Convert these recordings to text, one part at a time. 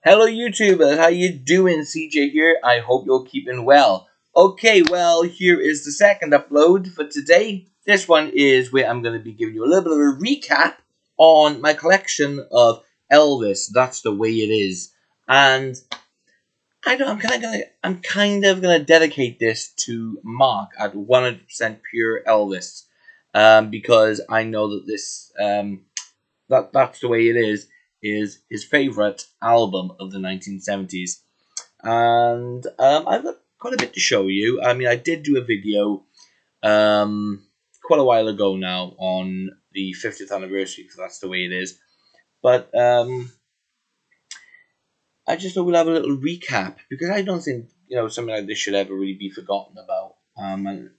Hello YouTubers, how you doing? CJ here. I hope you're keeping well. Okay, well, here is the second upload for today. This one is where I'm going to be giving you a little bit of a recap on my collection of Elvis. That's the way it is. And I'm kind of gonna dedicate this to Mark at 100% pure Elvis, because I know that that's the way it is his favorite album of the 1970s. And I've got quite a bit to show you. I mean, I did do a video quite a while ago now on the 50th anniversary, because that's the way it is. But I just thought we'll have a little recap, because I don't think something like this should ever really be forgotten about. And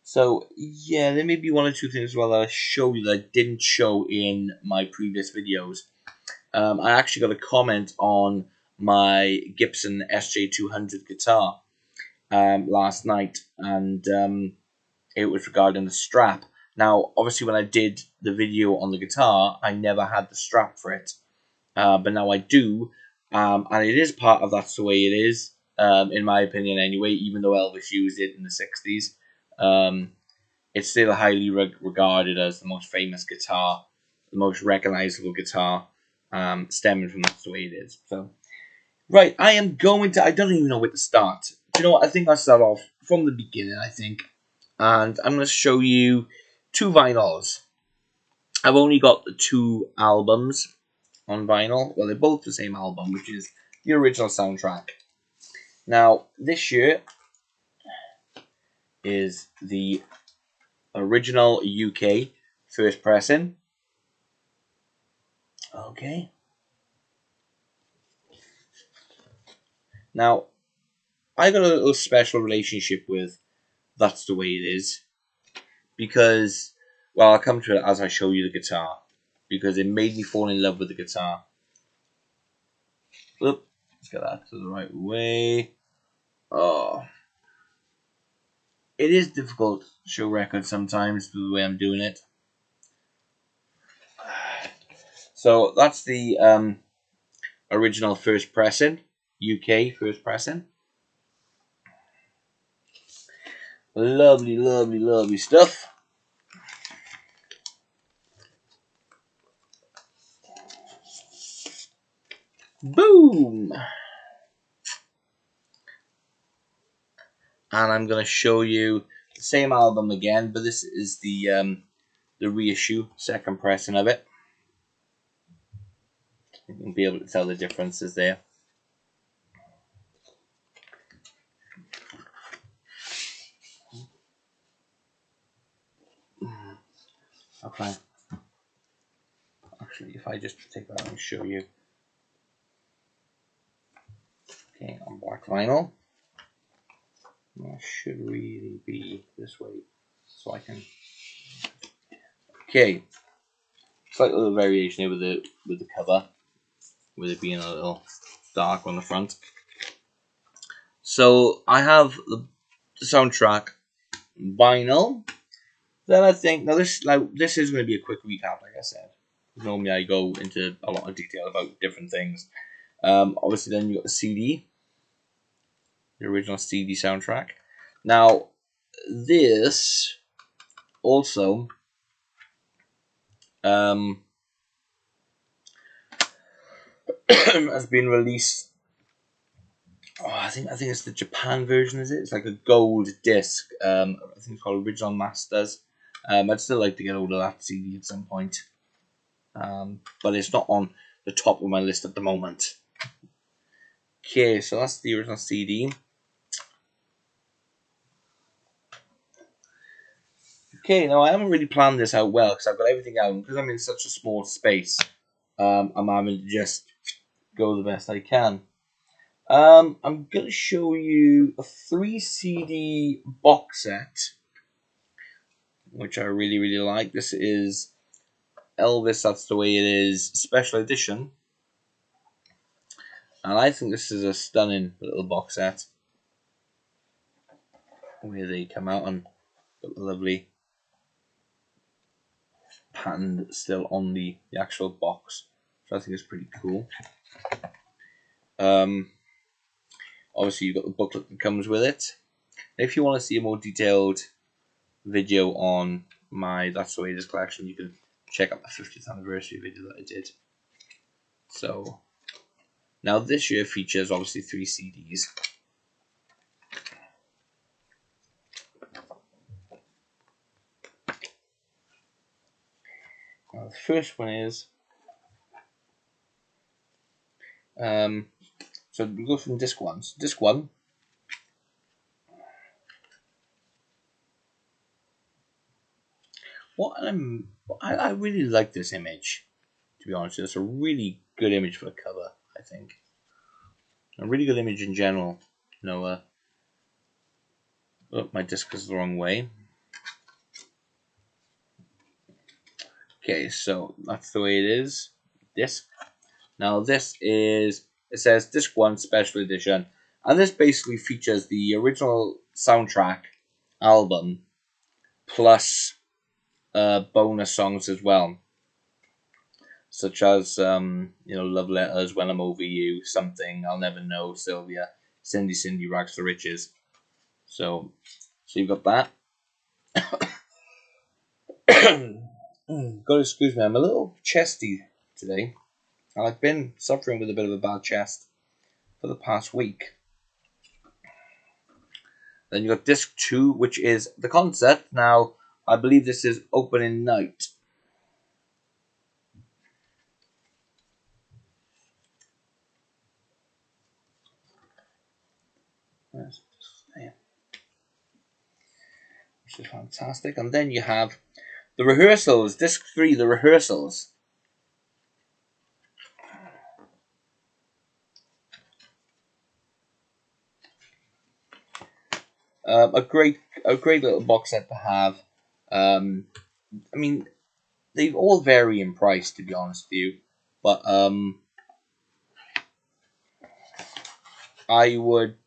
so yeah, there may be one or two things as well that I show you that I didn't show in my previous videos. I actually got a comment on my Gibson SJ200 guitar last night, and it was regarding the strap. Now, obviously, when I did the video on the guitar, I never had the strap for it, but now I do, and it is part of That's the Way It Is, in my opinion anyway, even though Elvis used it in the 60s. It's still highly regarded as the most famous guitar, the most recognizable guitar, stemming from That's the Way It Is. So, right, I don't even know where to start. Do you know what? I think I'll start off from the beginning, I think. And I'm going to show you two vinyls. I've only got the two albums on vinyl. Well, they're both the same album, which is the original soundtrack. Now, this year is the original UK first pressing. Okay. Now, I got a little special relationship with That's the Way It Is, because, well, I'll come to it as I show you the guitar, because it made me fall in love with the guitar. Oop, let's get that to the right way. Oh, it is difficult to show records sometimes the way I'm doing it. So that's the original first pressing, UK first pressing. Lovely, lovely, lovely stuff. Boom! And I'm going to show you the same album again, but this is the reissue, second pressing of it. You can be able to tell the differences there. Okay. Actually, if I just take that and show you. Okay, on black vinyl. That should really be this way, so I can. Okay, slight little variation here with the cover, with it being a little dark on the front. So I have the soundtrack vinyl. Then I think this is going to be a quick recap, like I said. Normally I go into a lot of detail about different things. Obviously, then you got the CD, the original CD soundtrack. Now, this also has been released. Oh, I think it's the Japan version. Is it? It's like a gold disc. I think it's called Original Masters. I'd still like to get hold of that CD at some point, but it's not on the top of my list at the moment. Okay, so that's the original CD. Okay, now I haven't really planned this out well because I've got everything out, because I'm in such a small space. I'm having to just go the best I can. I'm going to show you a 3 CD box set, which I really, really like. This is Elvis, That's the Way It Is, special edition. And I think this is a stunning little box set, where they come out and got the lovely pattern still on the actual box. So I think it's pretty cool. Um, Obviously, you've got the booklet that comes with it. If you want to see a more detailed video on my That's the Way It Is collection, you can check out the 50th anniversary video that I did. So, now this year features obviously 3 CDs. Now the first one is, so we go from disc 1. So disc 1, I really like this image, to be honest. It's a really good image for the cover, I think. A really good image in general. You know, oh, my disc is the wrong way. Okay, so that's the way it is. Disc. Now this is, it says disc 1 special edition, and this basically features the original soundtrack album plus bonus songs as well, such as Love Letters, When I'm Over You, Something, I'll Never Know, Sylvia, Cindy Cindy, Rags to Riches. So you've got that. Gotta excuse me, I'm a little chesty today, and I've been suffering with a bit of a bad chest for the past week. Then you got disc 2, which is the concert. Now, I believe this is opening night. Which is fantastic. And then you have the rehearsals. Disc 3, the rehearsals. A great little box set to have. I mean, they all vary in price, to be honest with you. But I would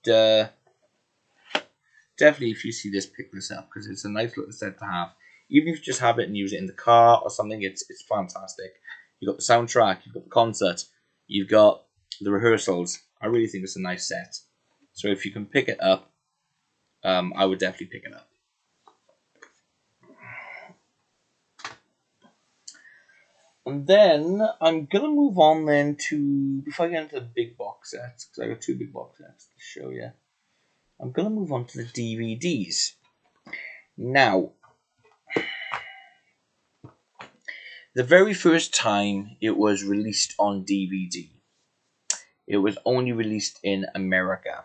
definitely, if you see this, pick this up, because it's a nice little set to have. Even if you just have it and use it in the car or something, it's fantastic. You've got the soundtrack, you've got the concert, you've got the rehearsals. I really think it's a nice set. So if you can pick it up, I would definitely pick it up. And then I'm going to move on then to, before I get into the big box sets, because I got 2 big box sets to show you, I'm going to move on to the DVDs. Now, the very first time it was released on DVD, it was only released in America,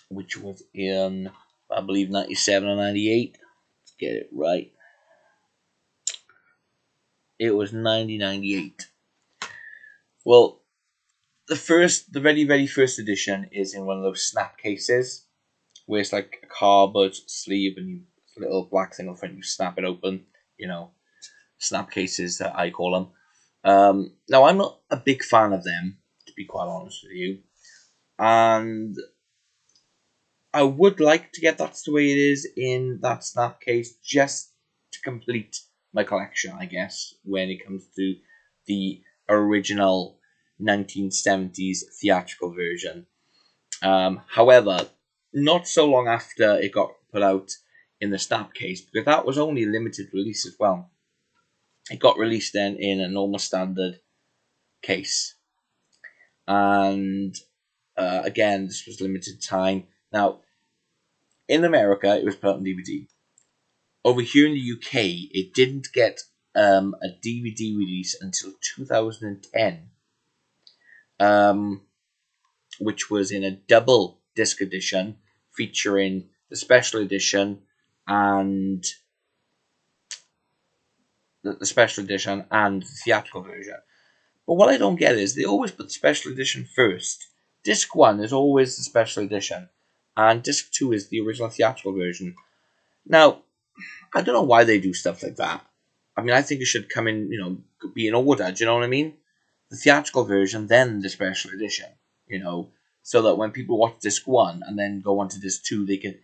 which was in, I believe, 97 or 98. Let's get it right. It was 1998. Well, the very, very first edition is in one of those snap cases, where it's like a cardboard sleeve and a little black thing on the front, you snap it open, snap cases that I call them. Now, I'm not a big fan of them, to be quite honest with you, and I would like to get That's the Way It Is in that snap case just to complete my collection, I guess, when it comes to the original 1970s theatrical version. However, not so long after it got put out in the snap case, because that was only a limited release as well. It got released then in a normal standard case. And again, this was limited time. Now, in America, it was put out on DVD. Over here in the UK, it didn't get a DVD release until 2010, which was in a double disc edition featuring the special edition and the special edition and the theatrical version. But what I don't get is they always put the special edition first. Disc 1 is always the special edition, and Disc 2 is the original theatrical version. Now, I don't know why they do stuff like that. I mean, I think it should come in, be in order, do you know what I mean? The theatrical version, then the special edition, so that when people watch Disc 1 and then go on to Disc 2, they can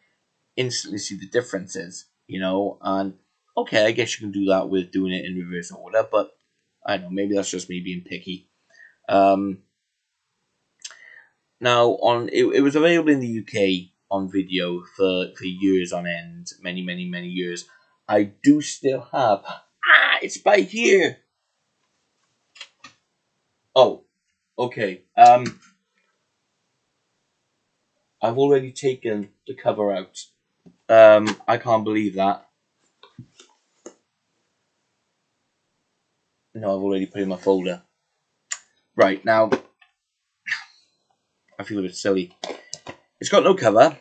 instantly see the differences, and okay, I guess you can do that with doing it in reverse order, but I don't know, maybe that's just me being picky. Now, it was available in the UK on video for years on end, many years. I do still have. It's by here. Oh, okay. I've already taken the cover out. I can't believe that. No, I've already put it in my folder. Right, now, I feel a bit silly. It's got no cover,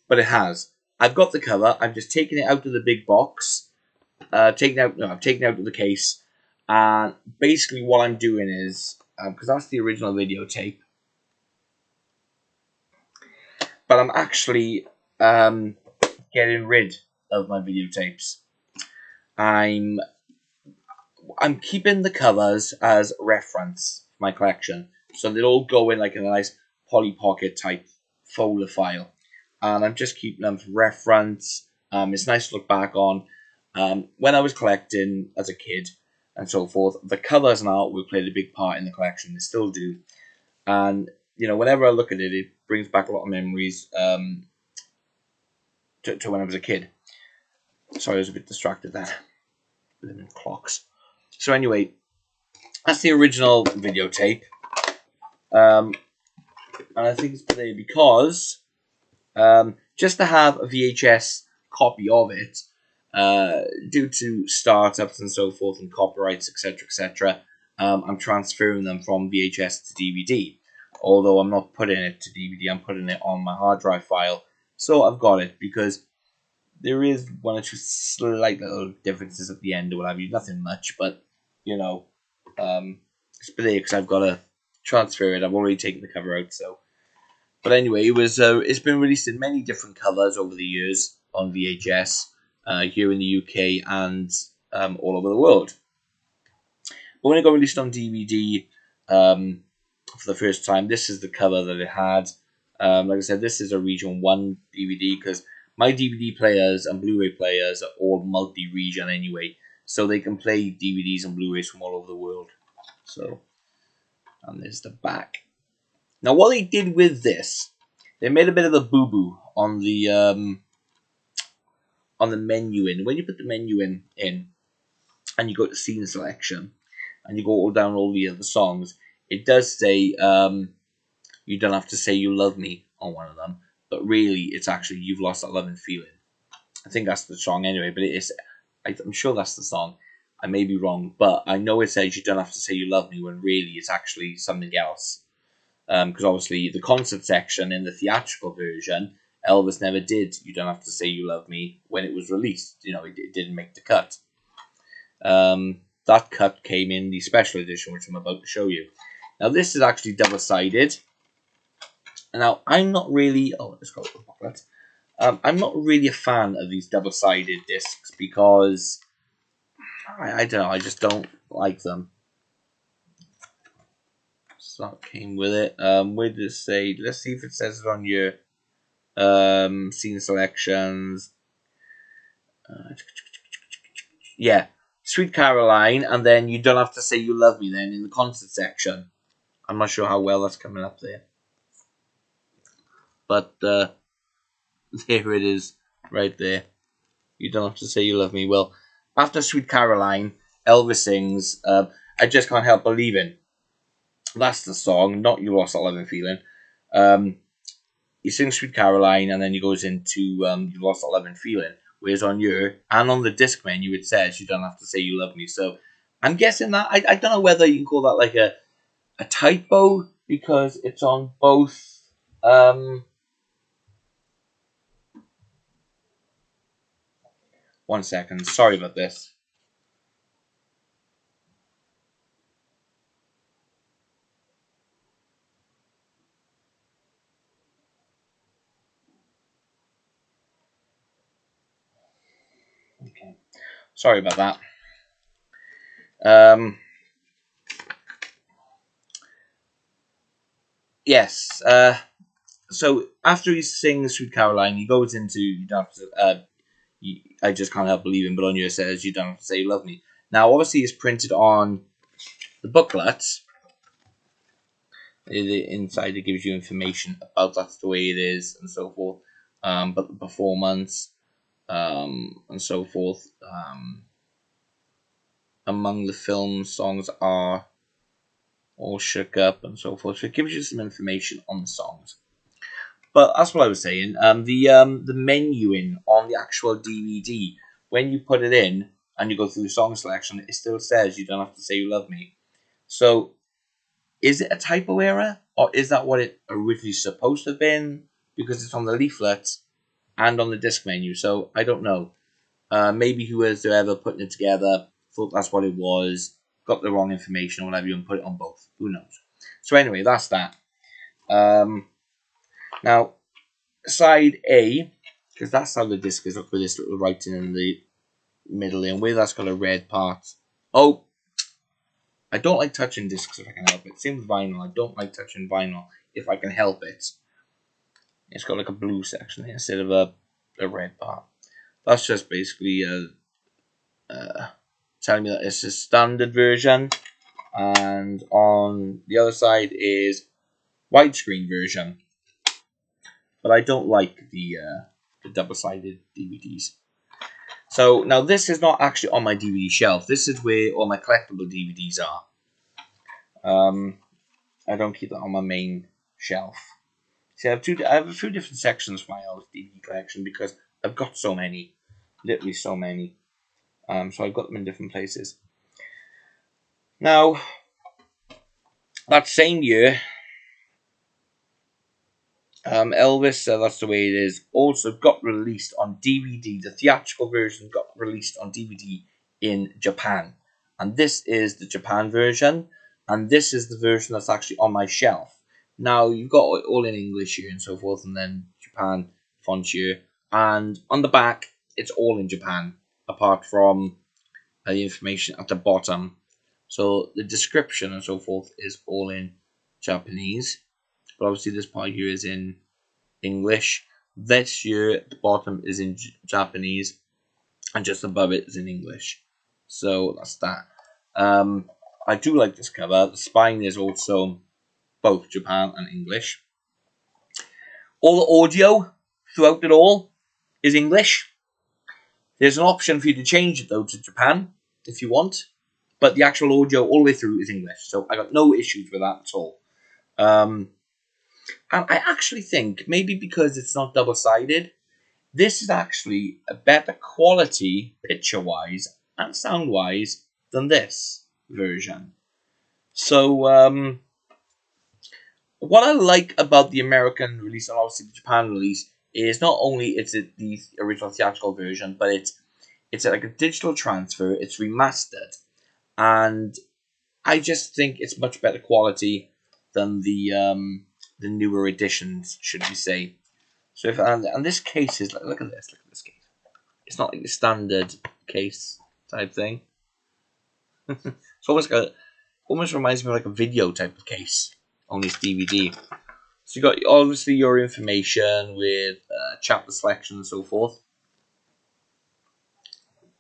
but it has. I've got the cover. I've just taken it out of the big box. I've taken it out of the case. And basically what I'm doing is, because that's the original videotape, but I'm actually getting rid of my videotapes. I'm keeping the covers as reference for my collection, so they'll all go in like in a nice Polly Pocket type folder file, and I'm just keeping them for reference. It's nice to look back on. When I was collecting as a kid and so forth, the covers and artwork played a big part in the collection. They still do, and whenever I look at it, it brings back a lot of memories to when I was a kid. Sorry, I was a bit distracted there. Living clocks. So anyway, that's the original videotape. And I think it's today because just to have a VHS copy of it, due to startups and so forth and copyrights, etc., I'm transferring them from VHS to DVD. Although I'm not putting it to DVD, I'm putting it on my hard drive file. So I've got it because there is one or two slight little differences at the end or what have you. Nothing much, but it's there because I've got to transfer it. I've already taken the cover out, so. But anyway, it's been released in many different covers over the years on VHS here in the UK and all over the world. But when it got released on DVD for the first time, this is the cover that it had. Like I said, this is a Region 1 DVD because my DVD players and Blu-ray players are all multi-region anyway, so they can play DVDs and Blu-rays from all over the world. So, and there's the back. Now, what they did with this, they made a bit of a boo-boo on the menu in. When you put the menu in and you go to scene selection, and you go all down all the other songs, it does say you don't have to say you love me on one of them, but really it's actually you've lost that loving feeling. I think that's the song anyway, but it is. I'm sure that's the song. I may be wrong, but I know it says you don't have to say you love me when really it's actually something else. Because obviously the concert section in the theatrical version, Elvis never did You Don't Have to Say You Love Me when it was released. It didn't make the cut. That cut came in the special edition, which I'm about to show you. Now this is actually double-sided. Now I'm not really. Oh, let's go with the booklet. I'm not really a fan of these double-sided discs because I don't know. I just don't like them. So that came with it. Where did it say? Let's see if it says it on your scene selections. Yeah, Sweet Caroline, and then You Don't Have to Say You Love Me. Then in the concert section, I'm not sure how well that's coming up there, but there it is, right there. You Don't Have to Say You Love Me. Well, after Sweet Caroline, Elvis sings I Just Can't Help Believing. That's the song, not You Lost That Loving Feeling. He sings Sweet Caroline, and then he goes into You Lost That Loving Feeling. Whereas on your and on the disc menu, it says You Don't Have to Say You Love Me. So I'm guessing that I don't know whether you can call that like a typo because it's on both. 1 second. Sorry about this. Okay. Sorry about that. Yes. So after he sings Sweet Caroline, he goes into You Don't Have to. I Just Can't Help Believing, but on your says You Don't Have to Say You Love Me. Now, obviously, it's printed on the booklet, Inside it gives you information about that's the way it is and so forth. But the performance and so forth. Among the film songs are All Shook Up and so forth. So it gives you some information on the songs. But that's what I was saying. The menuing on the actual DVD, when you put it in and you go through the song selection, it still says you don't have to say you love me. So is it a typo error, or is that what it originally supposed to have been? Because it's on the leaflet and on the disc menu. So I don't know. Maybe whoever putting it together thought that's what it was, got the wrong information or whatever, and put it on both. Who knows? So anyway, that's that. Now, side A, because that's how the disc is, look for this little writing in the middle and where that's got a red part. Oh, I don't like touching discs if I can help it. Same with vinyl. I don't like touching vinyl if I can help it. It's got like a blue section here instead of a red part. That's just basically telling me that it's a standard version, and on the other side is widescreen version. But I don't like the double-sided DVDs. So now this is not actually on my DVD shelf. This is where all my collectible DVDs are. I don't keep that on my main shelf. See, I have a few different sections for my old DVD collection because I've got so many, literally so many. So I've got them in different places. Now, that same year, Elvis, that's the way it is, also got released on DVD. The theatrical version got released on DVD in Japan. And this is the Japan version. And this is the version that's actually on my shelf. Now, you've got all in English here and so forth, and then Japan font here. And on the back, it's all in Japan, apart from the information at the bottom. So the description and so forth is all in Japanese. But obviously this part here is in English. This here at the bottom is in Japanese, and just above it is in English. So that's that. I do like this cover. The spine is also both Japan and English. All the audio throughout it all is English. There's an option for you to change it though to Japan if you want, but the actual audio all the way through is English. So I got no issues with that at all. And I actually think, maybe because it's not double-sided, this is actually a better quality, picture-wise and sound-wise, than this version. So, what I like about the American release and obviously the Japan release is not only it's the original theatrical version, but it's like a digital transfer, it's remastered, and I just think it's much better quality than the newer editions, should we say. So if and this case is like, look at this case. It's not like the standard case type thing. It's almost reminds me of like a video type of case, only it's DVD. So you got obviously your information with chapter selection and so forth.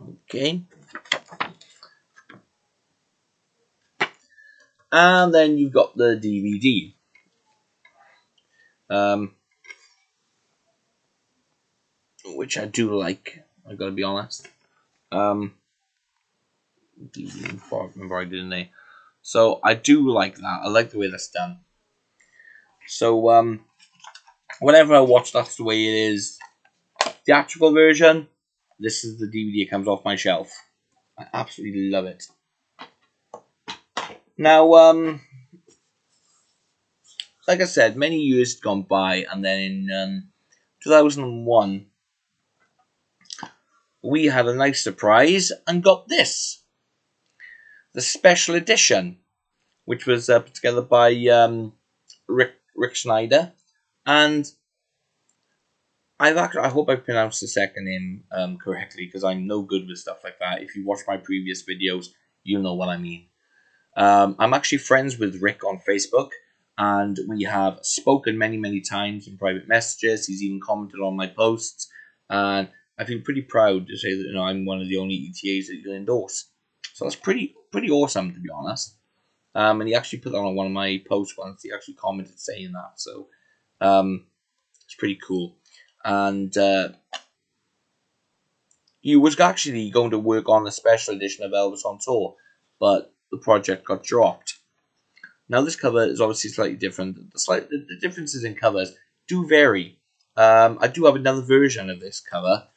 Okay. And then you've got the DVD. Which I do like, I've got to be honest. DVD embroidered, didn't they? So I do like that. I like the way that's done. So whenever I watch that's the way it is. Theatrical version, this is the DVD that comes off my shelf. I absolutely love it. Now, like I said, many years gone by, and then in 2001, we had a nice surprise and got this. The special edition, which was put together by Rick Schneider, and I hope I pronounced the second name correctly, because I'm no good with stuff like that. If you watch my previous videos, you know what I mean. I'm actually friends with Rick on Facebook, and we have spoken many times in private messages. He's even commented on my posts, and I feel pretty proud to say that I'm one of the only ETAs that he'll endorse. So that's pretty awesome, to be honest. And he actually put that on one of my posts once. He actually commented saying that, so it's pretty cool. And he was actually going to work on a special edition of Elvis on Tour, but the project got dropped. Now this cover is obviously slightly different. The differences in covers do vary. I do have another version of this cover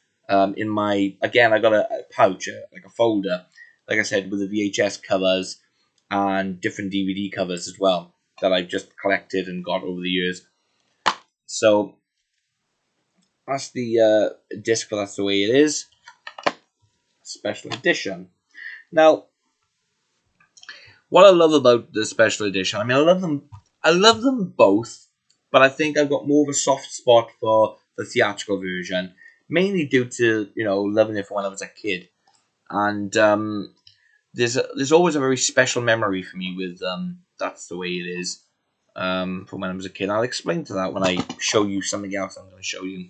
in my, again, I got a pouch, like a folder, like I said, with the VHS covers and different DVD covers as well that I've just collected and got over the years. So that's the disc for That's the Way It Is, special edition. Now, what I love about the special edition, I mean, I love them both, but I think I've got more of a soft spot for the theatrical version, mainly due to, you know, loving it from when I was a kid. And there's always a very special memory for me with That's the Way It Is, from when I was a kid. I'll explain to that when I show you something else I'm going to show you.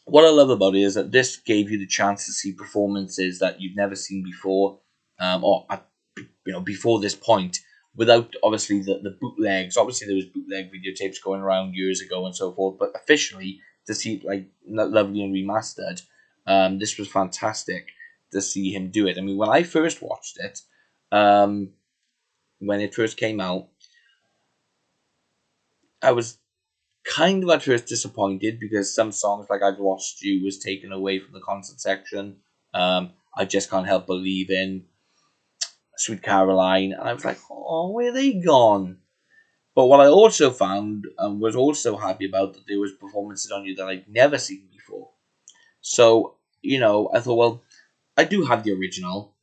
What I love about it is that this gave you the chance to see performances that you've never seen before, or at, before this point, without obviously the bootlegs. Obviously, there was bootleg videotapes going around years ago and so forth, but officially to see it like lovely and remastered, this was fantastic to see him do it. I mean, when I first watched it, when it first came out, I was kind of at first disappointed because some songs like I've Lost You was taken away from the concert section. I Just Can't Help Believing, Sweet Caroline, and I was like, oh, where are they gone? But what I also found and was also happy about, that there was performances on you that I'd never seen before. So, I thought, well, I do have the original,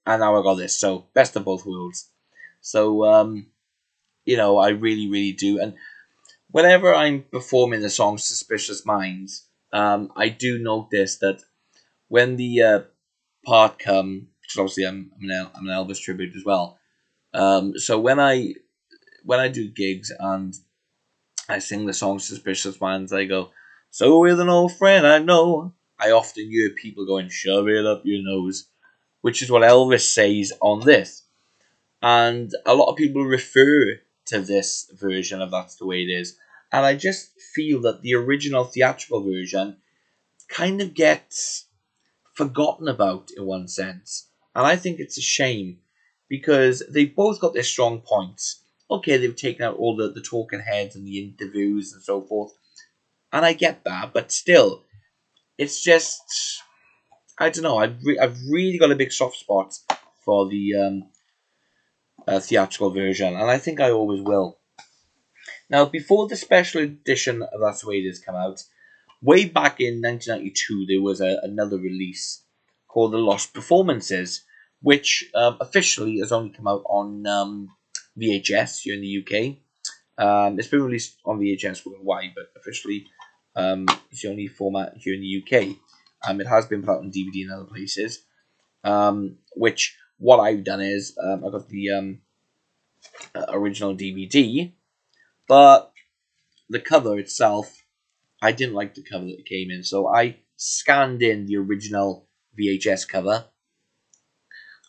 and now I got this, so best of both worlds. So, I really, really do. And whenever I'm performing the song Suspicious Minds, I do notice that when the part comes, because obviously I'm an Elvis tribute as well. So when I do gigs and I sing the song Suspicious Minds, I go, so with an old friend I know, I often hear people going, shove it up your nose, which is what Elvis says on this. And a lot of people refer to this version of That's the Way It Is. And I just feel that the original theatrical version kind of gets forgotten about in one sense. And I think it's a shame because they've both got their strong points. Okay, they've taken out all the talking heads and the interviews and so forth. And I get that, but still, it's just, I don't know, I've really got a big soft spot for the theatrical version, and I think I always will. Now, before the special edition of That's the Way It Is come out, way back in 1992, there was another release called The Lost Performances, which officially has only come out on VHS here in the UK. It's been released on VHS worldwide, but officially it's the only format here in the UK. It has been put out on DVD in other places, which what I've done is I got the original DVD, but the cover itself, I didn't like the cover that it came in, so I scanned in the original VHS cover,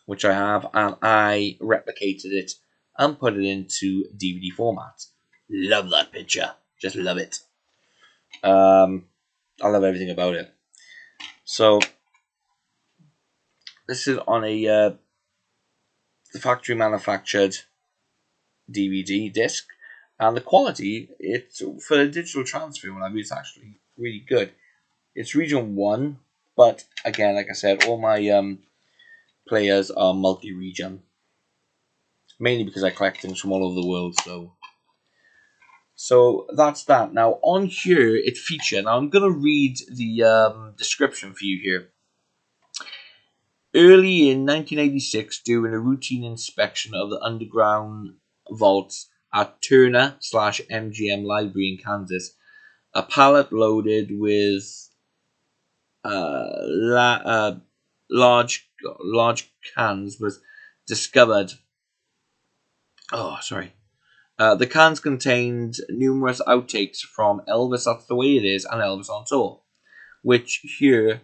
which I have, and I replicated it and put it into DVD format. Love that picture. Just love it. I love everything about it. So, this is on a factory manufactured DVD disc, and the quality, it's for a digital transfer, it's actually really good. It's region 1, but again, like I said, all my players are multi-region, mainly because I collect things from all over the world. So that's that. Now on here it features. Now I'm gonna read the description for you here. Early in 1986, during a routine inspection of the underground vaults at Turner/MGM Library in Kansas, a pallet loaded with large cans was discovered. Oh, sorry. The cans contained numerous outtakes from Elvis That's the Way It Is and Elvis on Tour, which here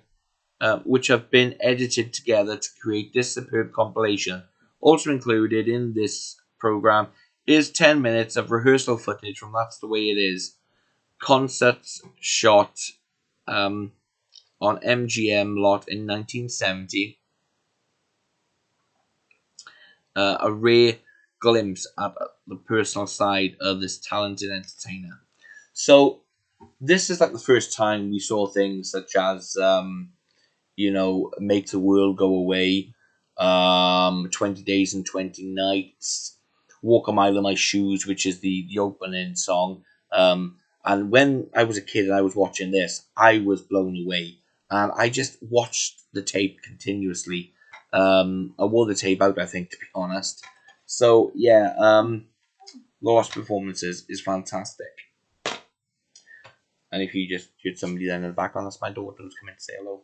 which have been edited together to create this superb compilation. Also included in this program is 10 minutes of rehearsal footage from That's the Way It Is, concerts shot on MGM lot in 1970, a rare glimpse at the personal side of this talented entertainer. So this is like the first time we saw things such as Make the World Go Away, 20 Days and 20 Nights, Walk a Mile in My Shoes, which is the opening song. And when I was a kid and I was watching this, I was blown away. And I just watched the tape continuously. I wore the tape out, I think, to be honest. So, yeah, Lost Performances is fantastic. And if you just heard somebody there in the background, that's my daughter who's coming to say hello.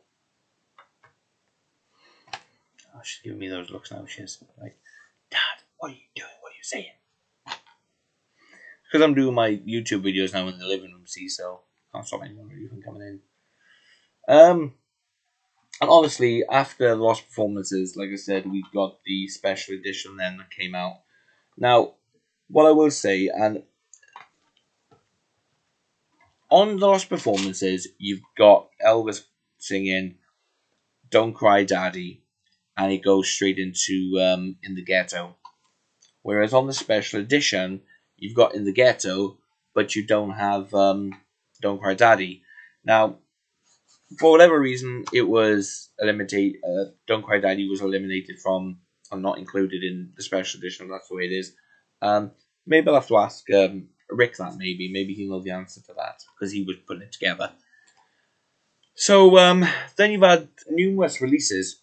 Oh, she's giving me those looks now. She's like, Dad, what are you doing? What are you saying? Because I'm doing my YouTube videos now in the living room, see, so can't stop anyone really from coming in. And obviously, after the Lost Performances, like I said, we got the special edition then that came out. Now, what I will say, and on the Lost Performances, you've got Elvis singing Don't Cry Daddy, and it goes straight into In the Ghetto. Whereas on the special edition, you've got In the Ghetto, but you don't have Don't Cry Daddy. Now, for whatever reason, it was eliminated. Don't Cry Daddy was eliminated from, or not included in the special edition. That's the way it is. Maybe I'll have to ask Rick that. Maybe he knows the answer to that because he was putting it together. So then you've had numerous releases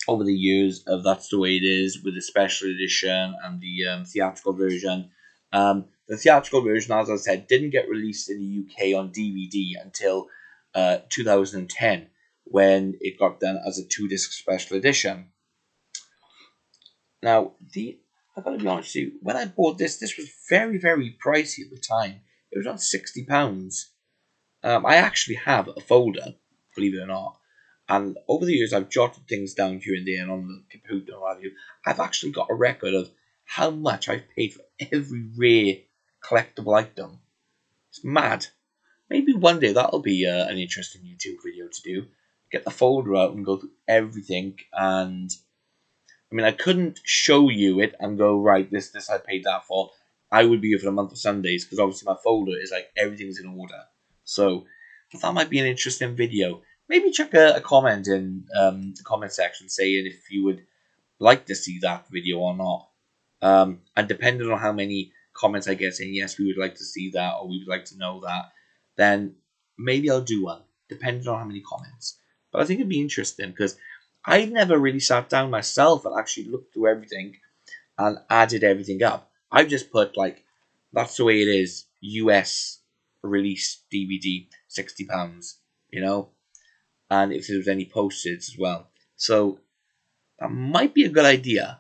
over the years of That's the Way It Is, with the special edition and the theatrical version. The theatrical version, as I said, didn't get released in the UK on DVD until 2010, when it got done as a 2-disc special edition. Now, I've got to be honest with you, when I bought this was very, very pricey at the time. It was around £60. I actually have a folder, believe it or not, and over the years I've jotted things down here and there and on the computer and what have you. I've actually got a record of how much I've paid for every rare collectible item. It's mad. Maybe one day that'll be an interesting YouTube video to do. Get the folder out and go through everything. And I mean, I couldn't show you it and go, right, this I paid that for. I would be here for the month of Sundays because obviously my folder is like everything's in order. So that might be an interesting video. Maybe check a comment in the comment section saying if you would like to see that video or not. And depending on how many comments I get saying yes, we would like to see that, or we would like to know that, then maybe I'll do one, depending on how many comments. But I think it'd be interesting because I never really sat down myself and actually looked through everything and added everything up. I've just put like, That's the Way It Is, US release DVD, £60, and if there was any postage as well. So that might be a good idea.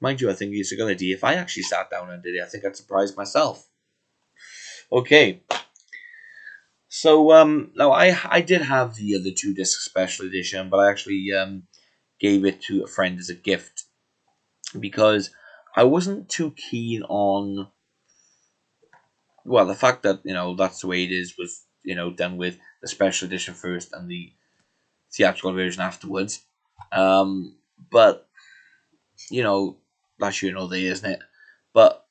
Mind you, I think it's a good idea. If I actually sat down and did it, I think I'd surprise myself. Okay. So now I did have the other 2-disc special edition, but I actually gave it to a friend as a gift because I wasn't too keen on, well, the fact that That's the Way It Is was done with the special edition first and the theatrical version afterwards. But that's there, isn't it? But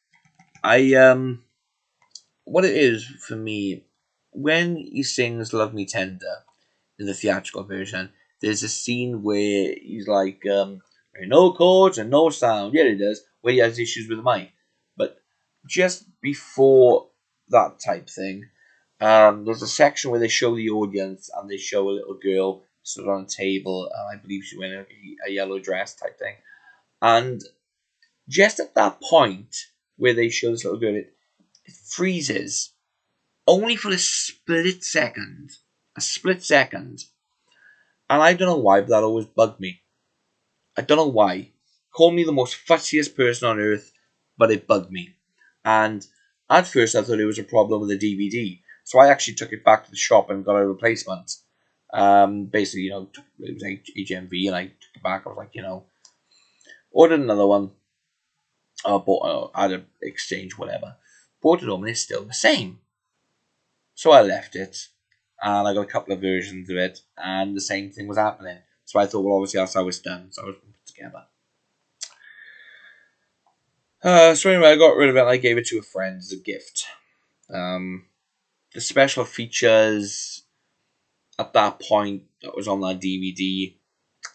what it is for me, when he sings "Love Me Tender" in the theatrical version, there's a scene where he's like, no chords and no sound. Yeah, he does, where he has issues with the mic. But just before that type thing, there's a section where they show the audience and they show a little girl stood on a table, and I believe she wearing a yellow dress type thing. And just at that point where they show this little girl, it freezes only for a split second. And I don't know why, but that always bugged me. I don't know why. Call me the most fussiest person on earth, but it bugged me. And at first I thought it was a problem with the DVD. So I actually took it back to the shop and got a replacement. Basically, it was HMV, and I took it back. I was like, ordered another one. Bought, I had an exchange, whatever. Bought it home, and it's still the same. So I left it, and I got a couple of versions of it, and the same thing was happening. So I thought, well, obviously that's how it's done. So I was put together. So anyway, I got rid of it, and I gave it to a friend as a gift. The special features at that point that was on that DVD,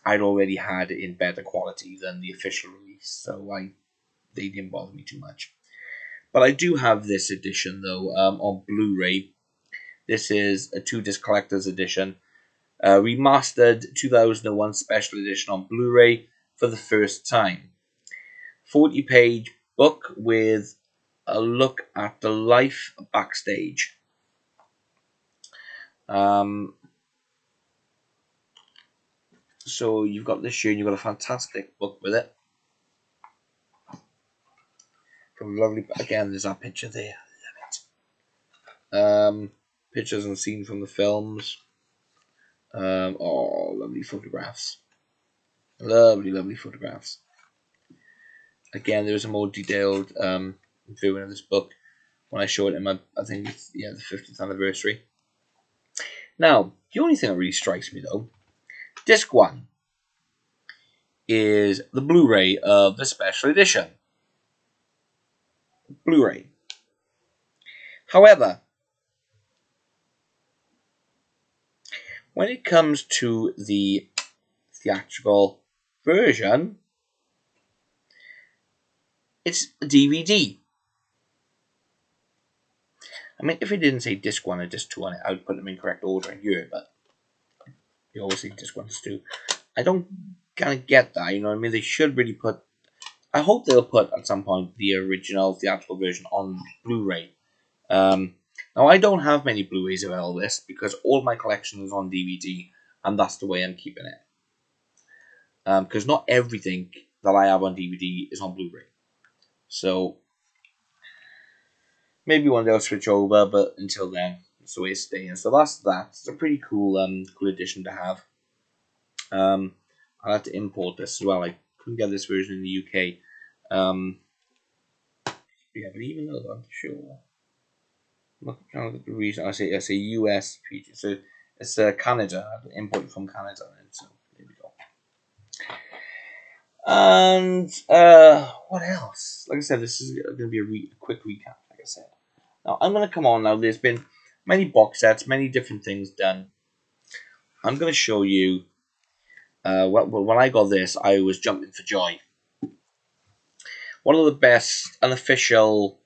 I'd already had in better quality than the official release, so they didn't bother me too much. But I do have this edition though, on Blu-ray. This is a 2-disc collector's edition, remastered 2001 special edition on Blu-ray for the first time. 40-page book with a look at the life backstage. So you've got this here, and you've got a fantastic book with it. From lovely, again, there's that picture there. I love it. Pictures and scenes from the films. Lovely photographs. Lovely photographs. Again, there is a more detailed viewing of this book when I show it in my, I think it's, the 50th anniversary. Now, the only thing that really strikes me though, disc 1 is the Blu-ray of the special edition. Blu-ray. However, when it comes to the theatrical version, it's a DVD. I mean, if it didn't say disc 1 or disc 2 on it, I would put them in correct order here, but you always say disc 1, disc 2. I don't kind of get that, you know what I mean? They should really put, I hope they'll put at some point the original theatrical version on Blu-ray. Now, I don't have many Blu-rays of Elvis because all my collection is on DVD, and that's the way I'm keeping it. Because not everything that I have on DVD is on Blu-ray. So, maybe one day I'll switch over, but until then, it's the way it's staying. So that's that. It's a pretty cool cool edition to have. I had to import this as well. I couldn't get this version in the UK. Yeah, but even though I'm sure. Look at the reason I say US feature. So it's Canada. I had to import it from Canada. So there we go. And what else? Like I said, this is going to be a quick recap. Like I said, now I'm going to come on. Now there's been many box sets, many different things done. I'm going to show you. When I got this, I was jumping for joy. One of the best unofficial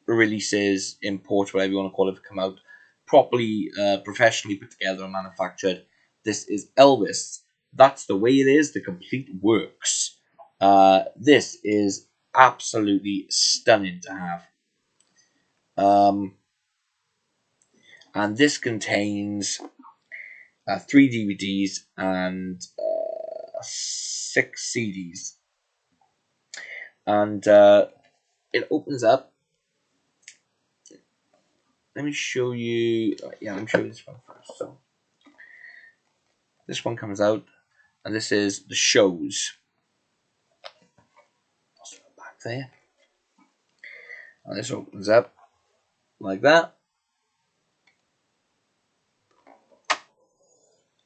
releases, imports, whatever you want to call it, have come out properly, professionally put together and manufactured. This is Elvis. That's the way it is. The complete works. This is absolutely stunning to have. And this contains 3 DVDs and 6 CDs. And it opens up. Let me show you. Yeah, let me show you this one first. So, this one comes out, and this is the shows. Back there. And this opens up like that.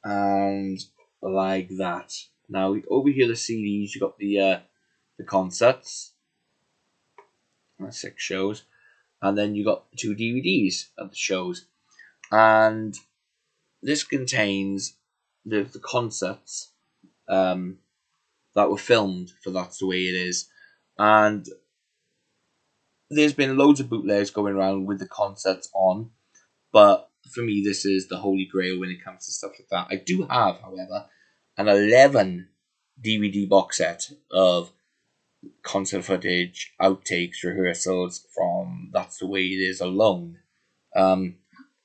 And like that. Now, over here, the CDs, you got the concerts. 6 shows. And then you got 2 DVDs of the shows. And this contains the concerts that were filmed for That's the Way It Is. And there's been loads of bootlegs going around with the concerts on. But for me, this is the holy grail when it comes to stuff like that. I do have, however, an 11 DVD box set of concert footage, outtakes, rehearsals from That's the Way It Is alone.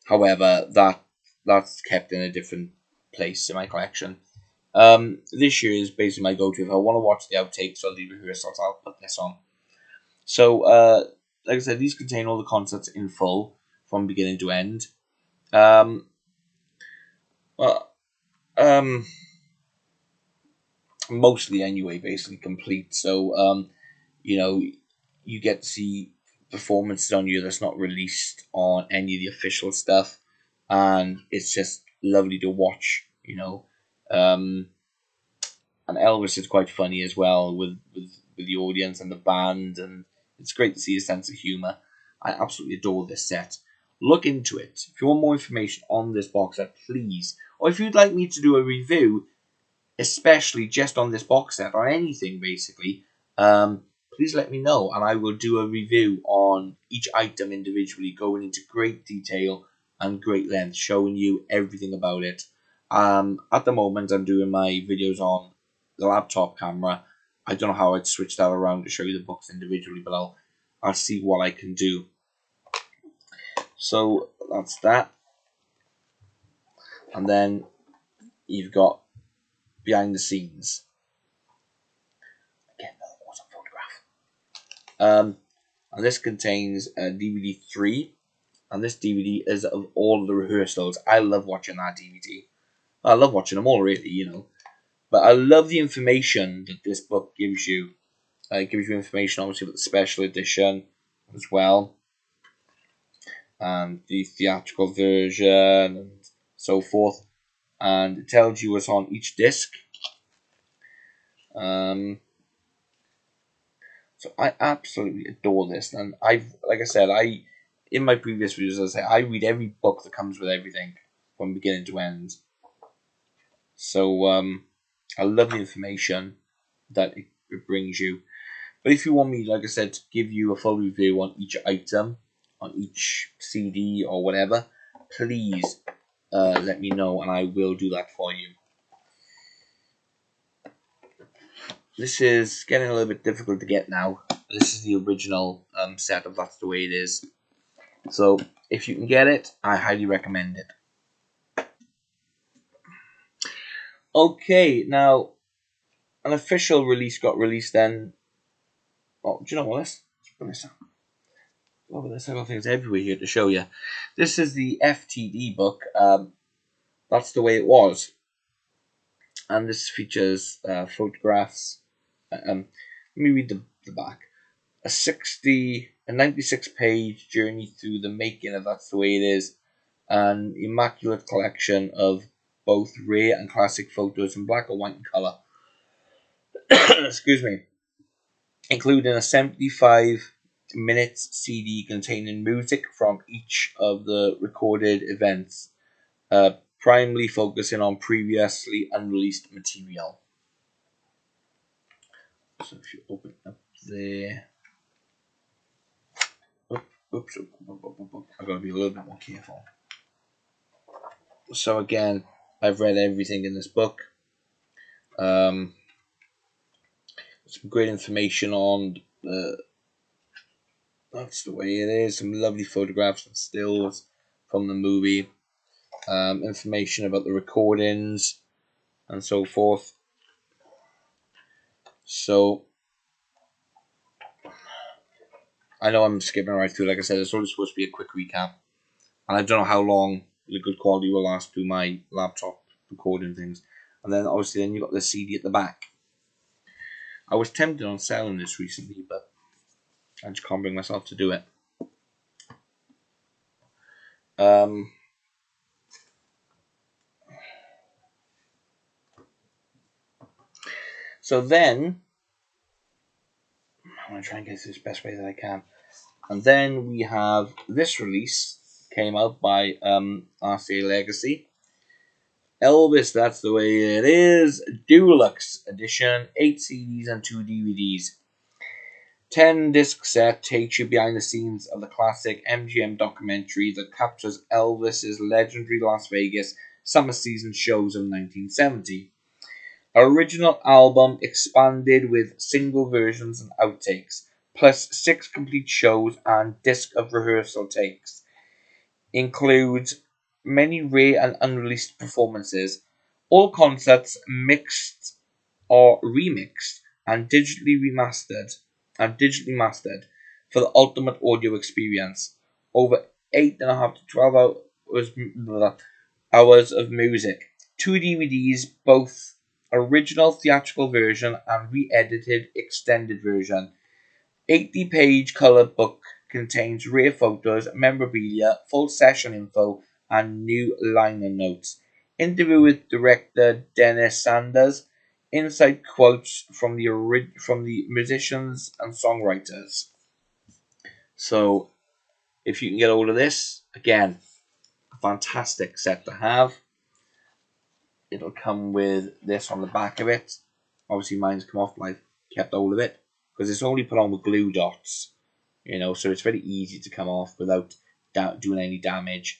However, that's kept in a different place in my collection. This year is basically my go-to. If I want to watch the outtakes or the rehearsals, I'll put this on. So, like I said, these contain all the concerts in full from beginning to end. Uh, um, Mostly anyway, basically complete. So you know, you get to see performances on you that's not released on any of the official stuff, and it's just lovely to watch. Um, and Elvis is quite funny as well with the audience and the band, and it's great to see his sense of humor. I absolutely adore this set. Look into it. If you want more information on this box set, please, or if you'd like me to do a review, especially just on this box set or anything basically, please let me know and I will do a review on each item individually, going into great detail and great length, showing you everything about it. At the moment, I'm doing my videos on the laptop camera. I don't know how I'd switch that around to show you the books individually, but I'll see what I can do. So that's that, and then you've got behind the scenes. Again, another awesome photograph. And this contains DVD 3, and this DVD is of all of the rehearsals. I love watching that DVD. I love watching them all, really. But I love the information that this book gives you. It gives you information, obviously, about the special edition as well, and the theatrical version, and so forth. And it tells you what's on each disc. So I absolutely adore this, and like I said, in my previous videos, I say I read every book that comes with everything from beginning to end. So I love the information that it brings you. But if you want me, like I said, to give you a full review on each item, on each CD or whatever, please let me know, and I will do that for you. This is getting a little bit difficult to get now. This is the original set of That's the Way It Is. So if you can get it, I highly recommend it. Okay, now an official release got released then. Oh, do you know what? Let's put this up. Oh, there's several things everywhere here to show you. This is the FTD book. That's the Way It Was, and this features photographs. Let me read the back. A 96-page journey through the making of That's the Way It Is, an immaculate collection of both rare and classic photos in black and white and colour. Excuse me. Including a 75-minute CD containing music from each of the recorded events, primarily focusing on previously unreleased material. So if you open up there, oops, I've got to be a little bit more careful. So again, I've read everything in this book. Some great information on That's the Way It Is. Some lovely photographs and stills from the movie. Information about the recordings and so forth. So I know I'm skipping right through. Like I said, it's only supposed to be a quick recap, and I don't know how long the good quality will last through my laptop recording things. And then obviously, then you got the CD at the back. I was tempted on selling this recently, but I just can't bring myself to do it. So then I'm gonna try and get this the best way that I can. And then we have this release came out by RCA Legacy. Elvis, That's the Way It Is, Deluxe Edition, 8 CDs and 2 DVDs. 10-disc set takes you behind the scenes of the classic MGM documentary that captures Elvis's legendary Las Vegas summer season shows of 1970. Original album expanded with single versions and outtakes, plus 6 complete shows and disc of rehearsal takes. Includes many rare and unreleased performances, all concerts mixed or remixed and digitally mastered for the ultimate audio experience. Over 8.5 to 12 hours of music, 2 DVDs, both original theatrical version and re-edited extended version. 80-page colored book contains rare photos, memorabilia, full session info, and new liner notes. Interview with director Dennis Sanders, inside quotes from the musicians and songwriters. So, if you can get hold of this, again, a fantastic set to have. It'll come with this on the back of it. Obviously, mine's come off, but I've kept hold of it because it's only put on with glue dots, so it's very easy to come off without doing any damage.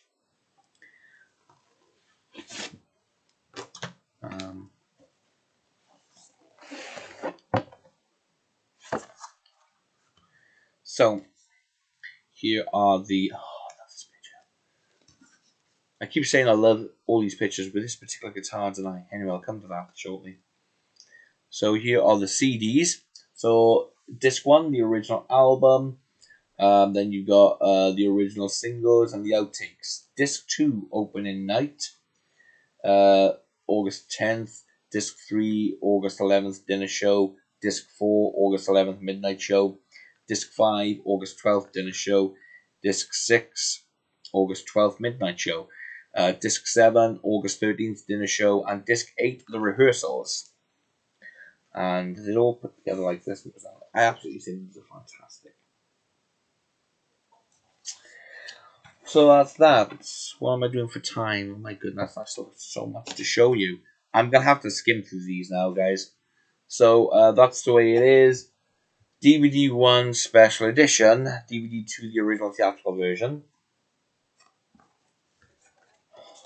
So here are the. Oh, I love this picture. I keep saying I love all these pictures, but this particular guitar tonight. Anyway, I'll come to that shortly. So here are the CDs. So disc 1, the original album. Then you've got the original singles and the outtakes. Disc 2, opening night, August 10th. Disc 3, August 11th, dinner show. Disc 4, August 11th, midnight show. Disc 5, August 12th, dinner show. Disc 6, August 12th, midnight show. Disc 7, August 13th, dinner show. And Disc 8, the rehearsals. And they're all put together like this. I absolutely think these are fantastic. So that's that. What am I doing for time? Oh my goodness, I still have so much to show you. I'm going to have to skim through these now, guys. So that's the way it is. DVD 1 special edition. DVD 2 the original theatrical version.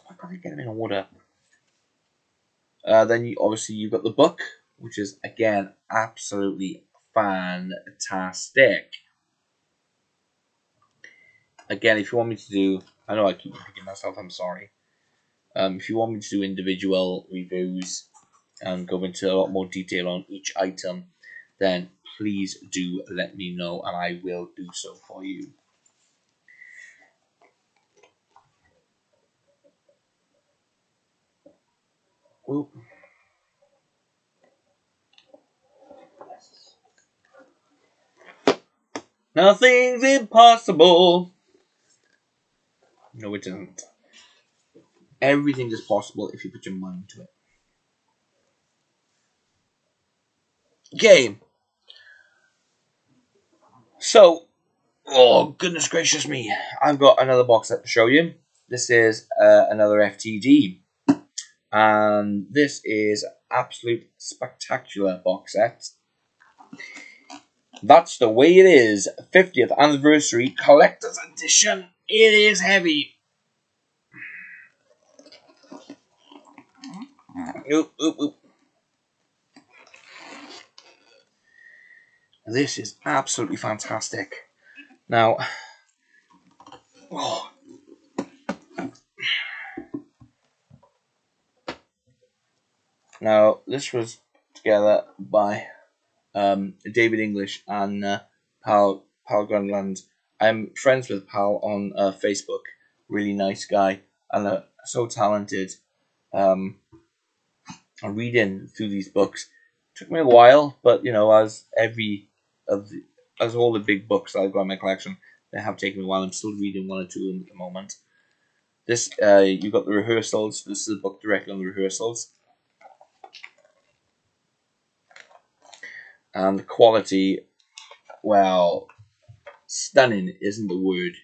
I gotta get them in order. Then obviously you've got the book, which is again absolutely fantastic. Again, if you want me to do, I know I keep repeating myself, I'm sorry. If you want me to do individual reviews and go into a lot more detail on each item, then please do let me know and I will do so for you. Oop. Nothing's impossible. No, it isn't. Everything is possible if you put your mind to it. Okay. So, oh goodness gracious me, I've got another box set to show you. This is another FTD. And this is absolute spectacular box set. That's the way it is. 50th anniversary collector's edition. It is heavy. Oop, oop, oop. This is absolutely fantastic. Now, oh. Now this was together by David English and Pal Grunland. I'm friends with Pal on Facebook. Really nice guy and so talented. I'm reading through these books. Took me a while, but as as all the big books that I've got in my collection, they have taken me a while. I'm still reading one or two of them at the moment. This you've got the rehearsals. This is a book directly on the rehearsals. And the quality, well, stunning isn't the word,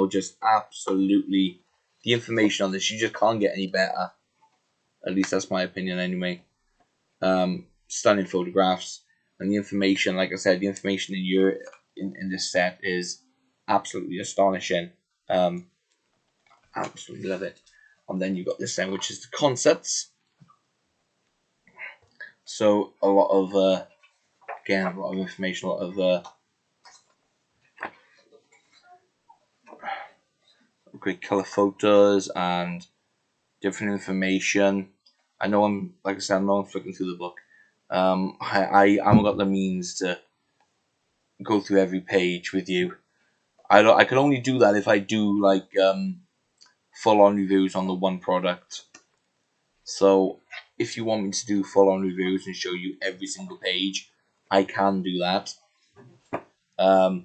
just absolutely, the information on this, you just can't get any better. At least that's my opinion anyway. Stunning photographs, and the information, like I said, the information in this set is absolutely astonishing. Absolutely love it. And then you've got this thing, which is the concepts. So a lot of, again, a lot of information, a lot of great color photos and different information. I know I'm flicking through the book. I haven't got the means to go through every page with you. I can only do that if I do full on reviews on the one product. So if you want me to do full-on reviews and show you every single page, I can do that. But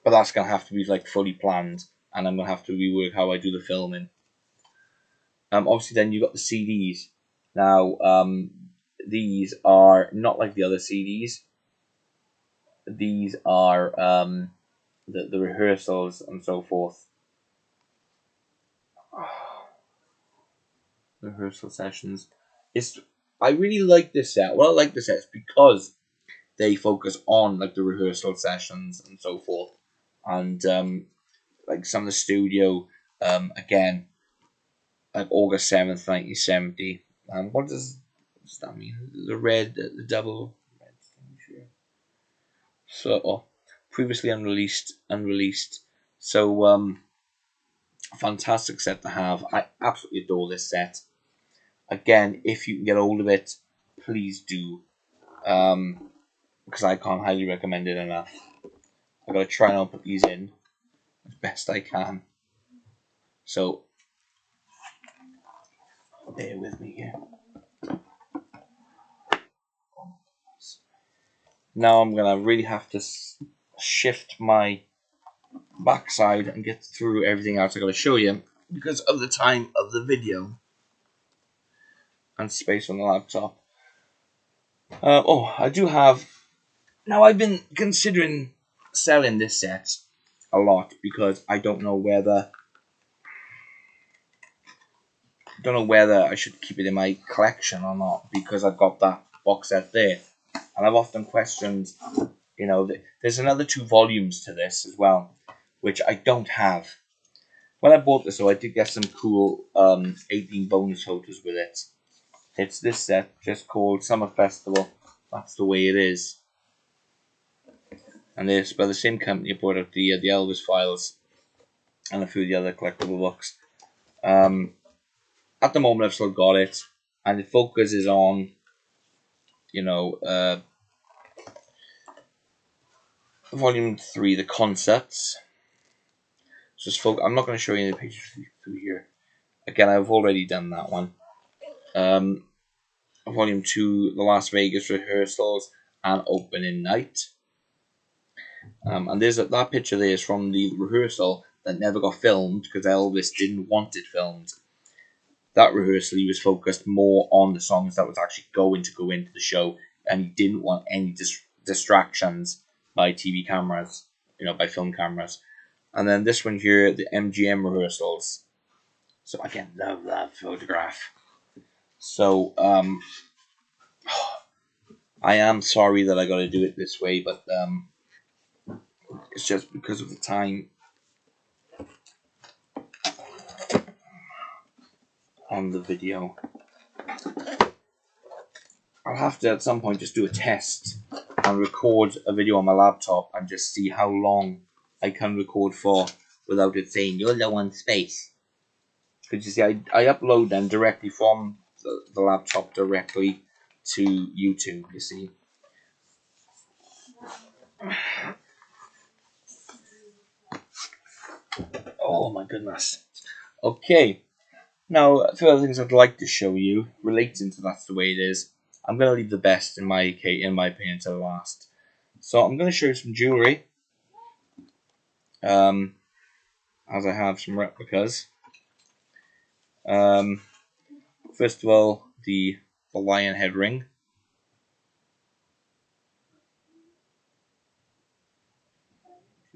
that's gonna have to be like fully planned, and I'm gonna have to rework how I do the filming. Obviously, then you got the CDs. Now, these are not like the other CDs. These are the rehearsals and so forth. Rehearsal sessions. I really like this set. Well, I like this set is because they focus on like the rehearsal sessions and so forth, and like some of the studio. Again, like August 7th, 1970. What does that mean? The red, the double red thing. So, previously unreleased. So, fantastic set to have. I absolutely adore this set. Again, if you can get hold of it, please do. Because I can't highly recommend it enough. I've got to try and put these in as best I can. So, bear with me here. Now I'm gonna really have to shift my backside and get through everything else I gotta show you because of the time of the video and space on the laptop. I do have. Now I've been considering selling this set a lot because I don't know whether I should keep it in my collection or not, because I've got that box set there, and I've often questioned, there's another 2 volumes to this as well, which I don't have. When I bought this, though, I did get some cool 18 bonus photos with it. It's this set, just called Summer Festival. That's the way it is. And it's by the same company who brought out the Elvis files and a few of the other collectible books. At the moment, I've still got it, and it focuses on, volume 3, the concepts. I'm not going to show you any pictures through here. Again, I've already done that one. Volume 2, the Las Vegas rehearsals and opening night. And there's that picture there is from the rehearsal that never got filmed because Elvis didn't want it filmed. That rehearsal, he was focused more on the songs that was actually going to go into the show, and he didn't want any distractions by TV cameras, by film cameras. And then this one here, the MGM rehearsals. So again, love that photograph. So I am sorry that I got to do it this way, but it's just because of the time on the video. I'll have to at some point just do a test and record a video on my laptop and just see how long I can record for without it saying you're low on space. Because you see, I upload them directly from the laptop directly to YouTube, you see. Oh my goodness. Okay. Now, a few other things I'd like to show you relating to That's the Way It Is. I'm going to leave the best, in my opinion, to the last. So I'm going to show you some jewellery. As I have some replicas. First of all, the lion head ring.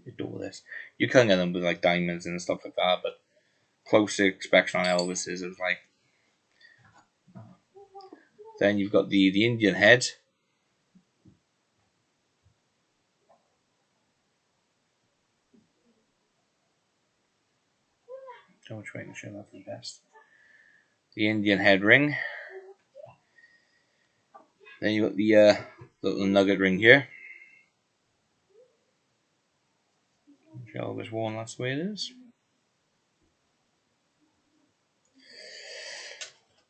Adore this. You can get them with like diamonds and stuff like that, but closer inspection on Elvis's, it was like. Then you've got the Indian head. Don't which way to show that the best. The Indian head ring. Then you got the little nugget ring here. Which Elvis worn, that's the way it is.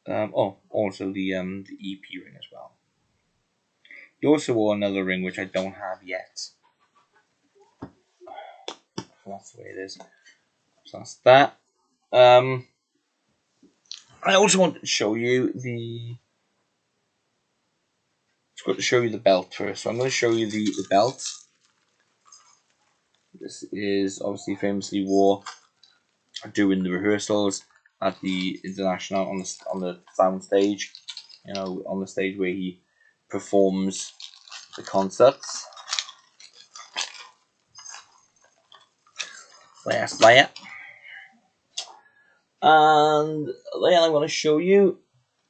Also the EP ring as well. He also wore another ring which I don't have yet. That's the way it is. So that's that. I also want to show you the belt first. So I'm going to show you the belt. This is obviously famously wore during the rehearsals at the international on the sound stage. You know, on the stage where he performs the concerts. Last layer. And then I'm going to show you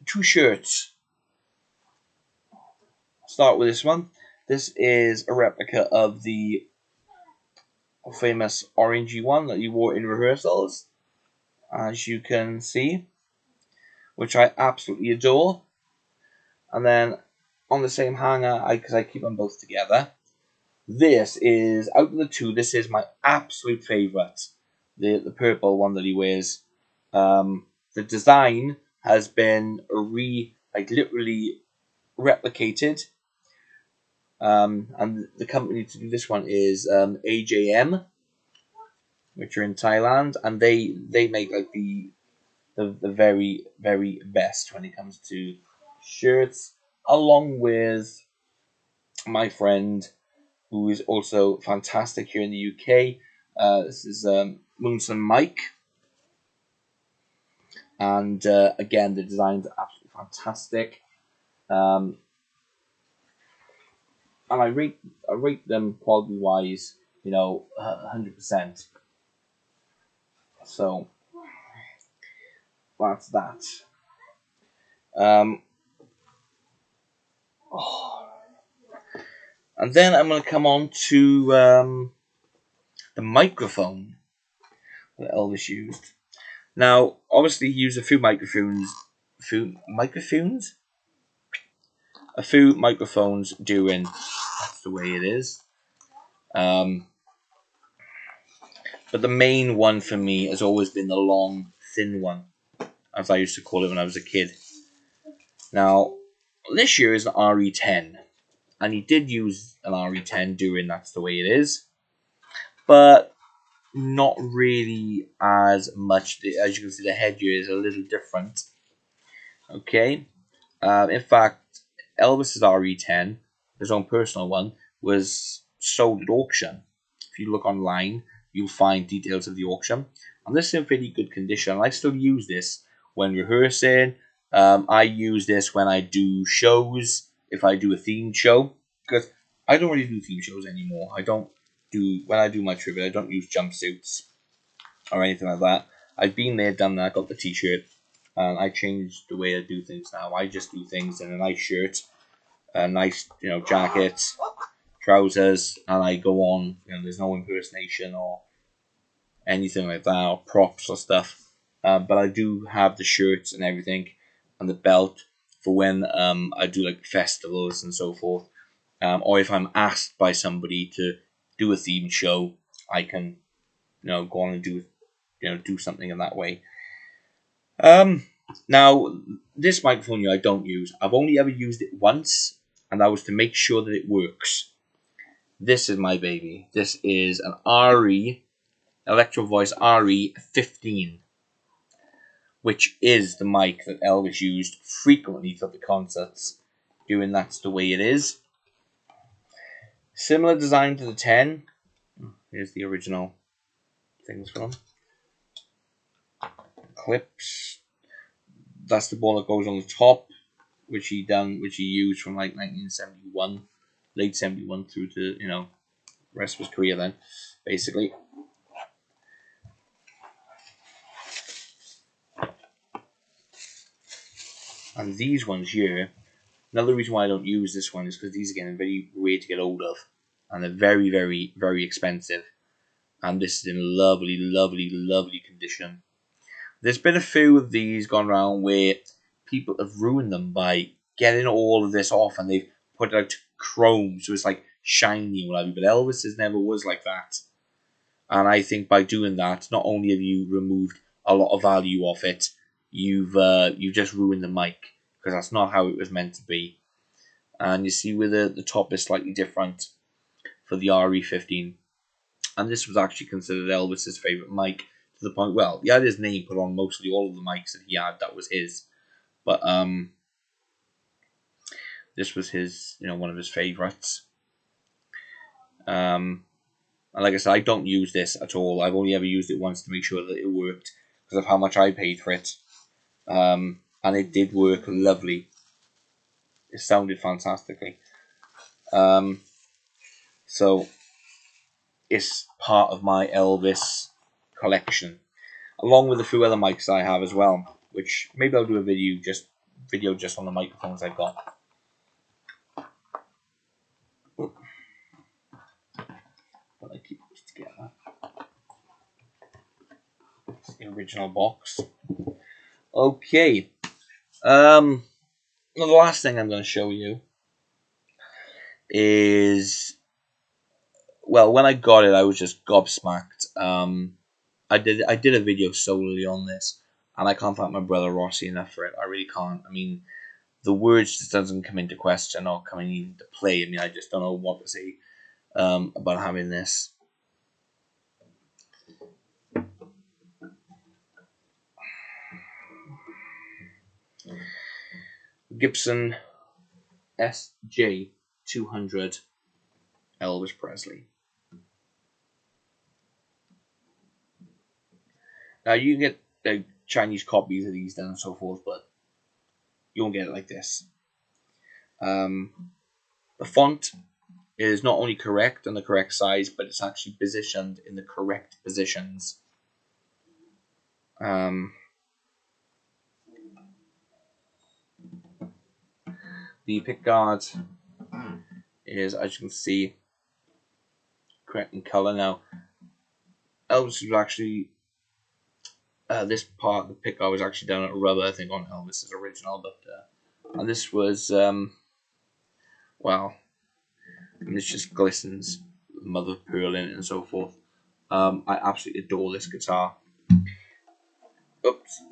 2 shirts. Start with this one. This is a replica of the famous orangey one that he wore in rehearsals, as you can see, which I absolutely adore. And then on the same hanger, because I keep them both together, this is, out of the 2, this is my absolute favourite. The purple one that he wears. The design has been literally replicated. And the company to do this one is AJM, which are in Thailand, and they make like the very, very best when it comes to shirts, along with my friend who is also fantastic here in the UK. This is Moonson Mike, and again, the designs are absolutely fantastic. And I rate them quality wise, 100%. So that's that. And then I'm going to come on to the microphone that Elvis used. Now, obviously, he used a few microphones during. That's the way it is. But the main one for me has always been the long, thin one, as I used to call it when I was a kid. Now, this year is an RE10, and he did use an RE10 during That's the Way It Is, but not really as much. As you can see, the headgear is a little different. Okay, in fact, Elvis's RE10, his own personal one, was sold at auction. If you look online, you'll find details of the auction. And this is in pretty good condition. I still use this when rehearsing. I use this when I do shows, if I do a themed show, because I don't really do theme shows anymore. When I do my tribute, I don't use jumpsuits or anything like that. I've been there, done that, got the t-shirt, and I changed the way I do things now. I just do things in a nice shirt, a nice, jacket, trousers, and I go on. There's no impersonation or anything like that, or props or stuff. But I do have the shirts and everything, and the belt for when I do like festivals and so forth. Or if I'm asked by somebody to do a themed show, I can, go on and do something in that way. Now, this microphone here I don't use. I've only ever used it once, and that was to make sure that it works. This is my baby. This is an Electro Voice RE15, which is the mic that Elvis used frequently for the concerts, doing That's the Way It Is. Similar design to the 10. Here's the original things for them. Clips. That's the ball that goes on the top, which he used from like 1971, late 71 through to rest of his career then, basically. And these ones here, another reason why I don't use this one is because these again are very rare to get hold of, and they're very, very, very expensive. And this is in lovely, lovely, lovely condition. There's been a few of these gone around where people have ruined them by getting all of this off, and they've put it out chrome, so it's like shiny and whatever. But Elvis's never was like that, and I think by doing that, not only have you removed a lot of value off it, you've just ruined the mic, because that's not how it was meant to be. And you see where the top is slightly different for the RE15, and this was actually considered Elvis's favorite mic to the point. Well, he had his name put on mostly all of the mics that he had. That was his, but this was his, one of his favorites. And like I said, I don't use this at all. I've only ever used it once to make sure that it worked because of how much I paid for it. And it did work lovely. It sounded fantastically. So it's part of my Elvis collection, along with a few other mics I have as well, which maybe I'll do a video just on the microphones I've got. But I keep this together. It's the original box. Okay. The last thing I'm going to show you is, well, when I got it, I was just gobsmacked. I did a video solely on this, and I can't thank my brother Rossi enough for it. I really can't. I mean, the words just doesn't come into question or come into play. I mean, I just don't know what to say about having this. Gibson SJ200 Elvis Presley. Now you can get Chinese copies of these and so forth, but you won't get it like this. The font is not only correct and the correct size, but it's actually positioned in the correct positions. The pickguard is, as you can see, correct in color. Now, Elvis was actually this part of the pickguard was actually done at rubber, I think, on Elvis's original, but and this was well, and this just glistens, mother of pearl in it and so forth. I absolutely adore this guitar. Oops.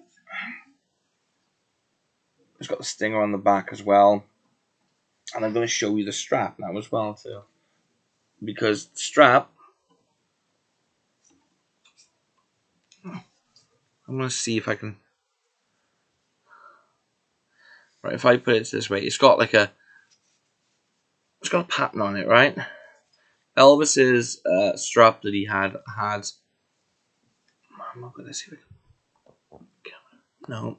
It's got the stinger on the back as well. And I'm going to show you the strap now as well too. Because the strap, I'm going to see if I can, right, if I put it this way, it's got a pattern on it, right? Elvis's strap that he had, I'm not going to see if I can, no,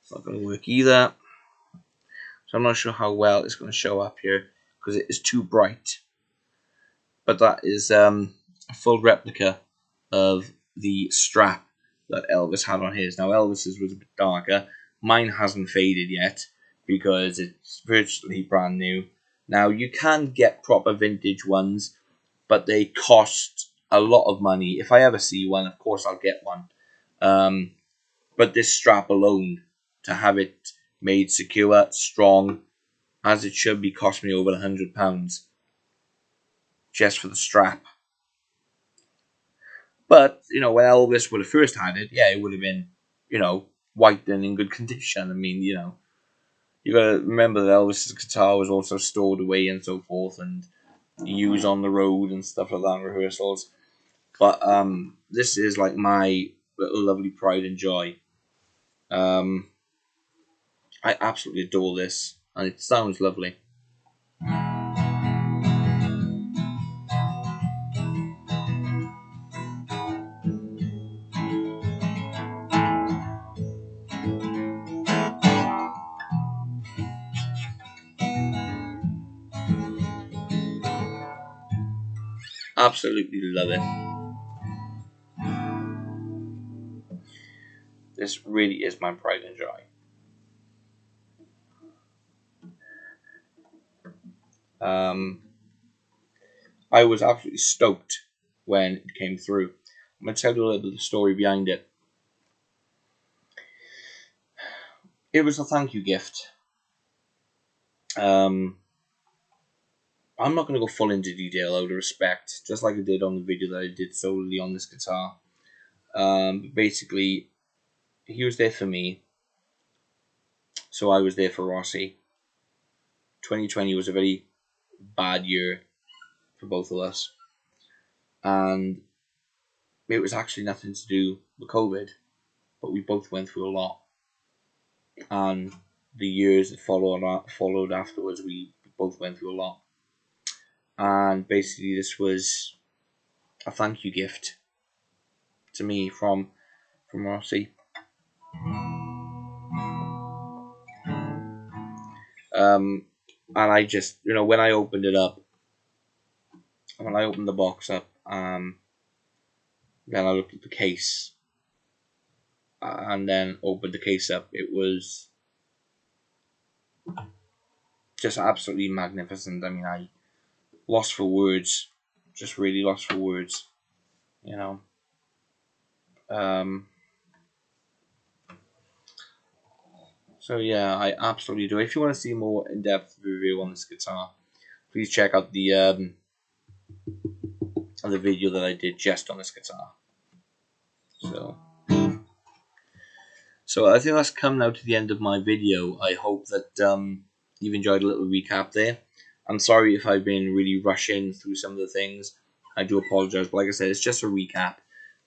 it's not going to work either. So I'm not sure how well it's going to show up here because it is too bright. But that is a full replica of the strap that Elvis had on his. Now Elvis's was a bit darker. Mine hasn't faded yet because it's virtually brand new. Now you can get proper vintage ones, but they cost a lot of money. If I ever see one, of course I'll get one. But this strap alone, to have it made secure, strong, as it should be, cost me over £100 just for the strap. But, when Elvis would have first had it, yeah, it would have been, white and in good condition. I mean, you got to remember that Elvis's guitar was also stored away and so forth and used on the road and stuff like that in rehearsals. But this is like my little lovely pride and joy. I absolutely adore this, and it sounds lovely. Absolutely love it. This really is my pride and joy. I was absolutely stoked when it came through. I'm going to tell you a little bit of the story behind it. It was a thank you gift. I'm not going to go full into detail out of respect, just like I did on the video that I did solely on this guitar. But basically, he was there for me, so I was there for Rossi. 2020 was a very bad year for both of us, and it was actually nothing to do with COVID, but we both went through a lot, and the years that followed afterwards, we both went through a lot, and basically this was a thank you gift to me from Rossi. Um, and I just, when I opened it up, when I opened the box up, then I looked at the case, and then opened the case up. It was just absolutely magnificent. I mean, I lost for words, just really lost for words, you know. Um, so yeah, I absolutely do. If you want to see more in-depth review on this guitar, please check out the video that I did just on this guitar. So. So I think that's come now to the end of my video. I hope that you've enjoyed a little recap there. I'm sorry if I've been really rushing through some of the things. I do apologize, but like I said, it's just a recap.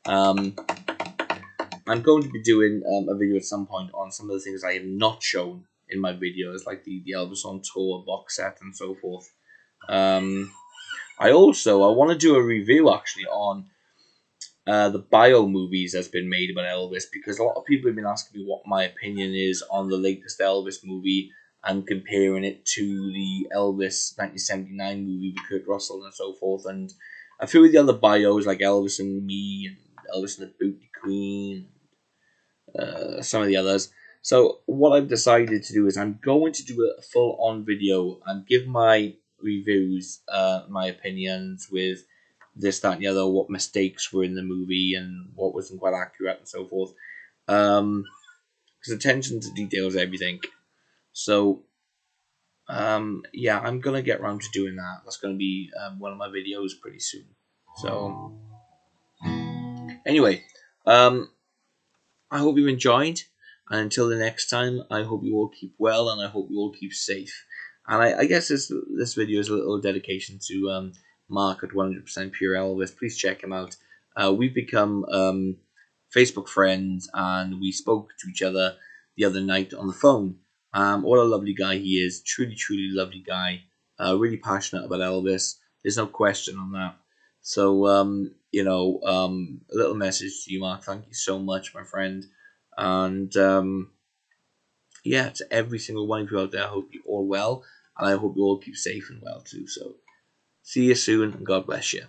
I'm going to be doing a video at some point on some of the things I have not shown in my videos, like the Elvis on Tour box set and so forth. I want to do a review actually on the bio movies that's been made about Elvis, because a lot of people have been asking me what my opinion is on the latest Elvis movie and comparing it to the Elvis 1979 movie with Kurt Russell and so forth, and a few of the other bios like Elvis and Me and Elvis and the Booty Queen, some of the others. So what I've decided to do is I'm going to do a full-on video and give my reviews, my opinions with this, that, and the other, what mistakes were in the movie and what wasn't quite accurate and so forth. Because attention to detail is everything. So, yeah, I'm going to get around to doing that. That's going to be one of my videos pretty soon. So, anyway, I hope you enjoyed. And until the next time, I hope you all keep well and I hope you all keep safe. And I guess this video is a little dedication to Mark at 100% Pure Elvis. Please check him out. We've become Facebook friends and we spoke to each other the other night on the phone. What a lovely guy he is. Truly, truly lovely guy. Really passionate about Elvis. There's no question on that. So, a little message to you, Mark. Thank you so much, my friend. And yeah, to every single one of you out there, I hope you're all well. And I hope you all keep safe and well too. So, see you soon and God bless you.